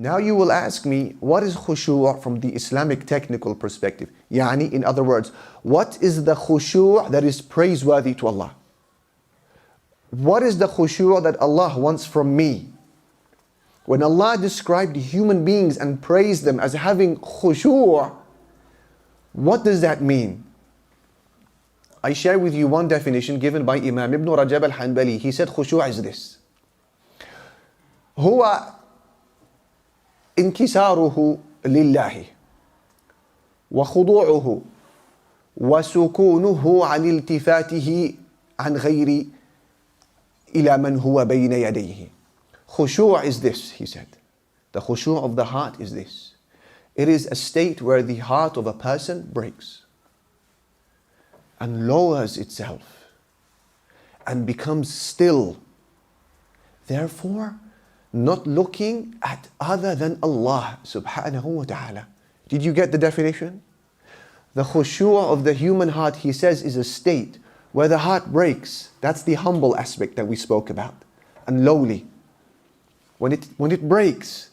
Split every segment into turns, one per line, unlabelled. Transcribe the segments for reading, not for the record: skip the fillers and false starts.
Now you will ask me, what is khushu' from the Islamic technical perspective? Yani, in other words, what is the khushu' that is praiseworthy to Allah? What is the khushu' that Allah wants from me? When Allah described human beings and praised them as having khushu', what does that mean? I share with you one definition given by Imam Ibn Rajab al-Hanbali. He said khushu' is this. هو انكساره لله وخضوعه وسكونه عن التفاته عن غير إلى من هو بين يديه. Khushu' is this, he said. The khushu' of the heart is this. It is a state where the heart of a person breaks and lowers itself and becomes still. Therefore, not looking at other than Allah subhanahu wa ta'ala. Did you get the definition? The khushu' of the human heart, he says, is a state where the heart breaks. That's the humble aspect that we spoke about. And lowly. When it breaks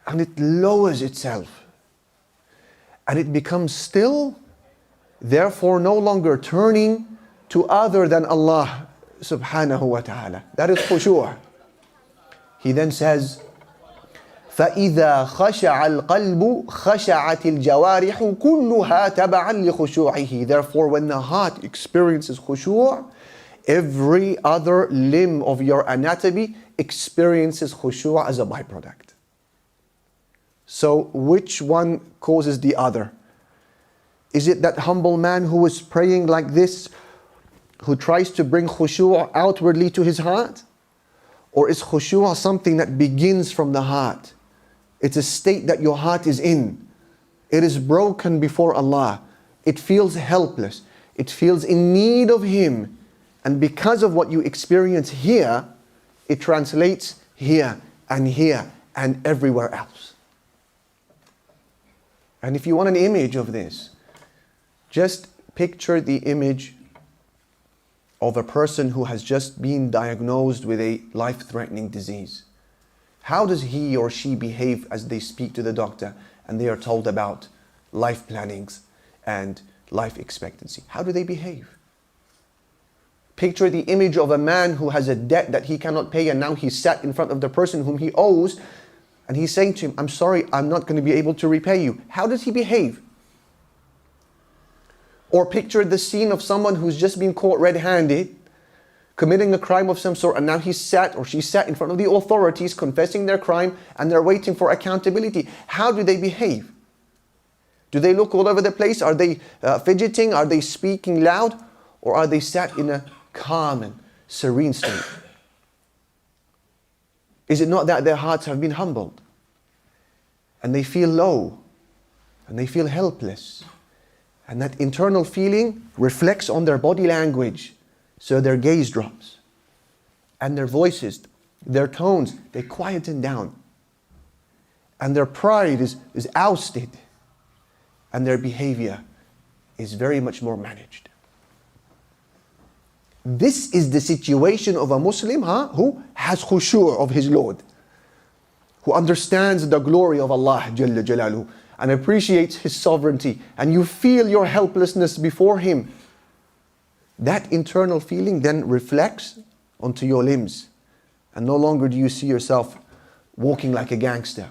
and it lowers itself and it becomes still, therefore no longer turning to other than Allah subhanahu wa ta'ala. That is khushu'. He then says, فَإِذَا خَشَعَ الْقَلْبُ خَشَعَتِ الْجَوَارِحُ كُلُّهَا تَبَعًا لِخُشُوعِهِ. Therefore, when the heart experiences khushu', every other limb of your anatomy experiences khushu' as a byproduct. So, which one causes the other? Is it that humble man who is praying like this, who tries to bring khushu' outwardly to his heart? Or is khushu' something that begins from the heart? It's a state that your heart is in. It is broken before Allah. It feels helpless. It feels in need of Him. And because of what you experience here, it translates here and everywhere else. And if you want an image of this, just picture the image of a person who has just been diagnosed with a life-threatening disease. How does he or she behave as they speak to the doctor and they are told about life plannings and life expectancy? How do they behave? Picture the image of a man who has a debt that he cannot pay, and now he's sat in front of the person whom he owes and he's saying to him, I'm sorry, I'm not going to be able to repay you. How does he behave? Or picture the scene of someone who's just been caught red-handed, committing a crime of some sort, and now he's sat or she's sat in front of the authorities confessing their crime and they're waiting for accountability. How do they behave? Do they look all over the place? Are they fidgeting? Are they speaking loud? Or are they sat in a calm and serene state? Is it not that their hearts have been humbled and they feel low and they feel helpless? And that internal feeling reflects on their body language. So their gaze drops. And their voices, their tones, they quieten down. And their pride is ousted. And their behavior is very much more managed. This is the situation of a Muslim who has khushu' of his Lord. Who understands the glory of Allah Jalla Jalaluhu. And appreciates His sovereignty, and you feel your helplessness before Him. That internal feeling then reflects onto your limbs. And no longer do you see yourself walking like a gangster,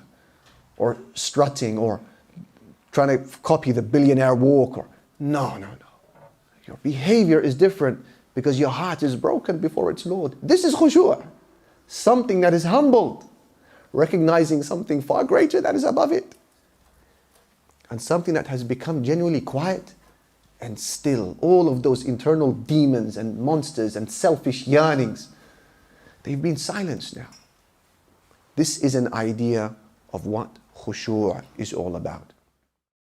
or strutting, or trying to copy the billionaire walk. No. Your behavior is different because your heart is broken before its Lord. This is khushu'. Something that is humbled, recognizing something far greater that is above it. And something that has become genuinely quiet and still. All of those internal demons and monsters and selfish yearnings, they've been silenced now. This is an idea of what khushu' is all about.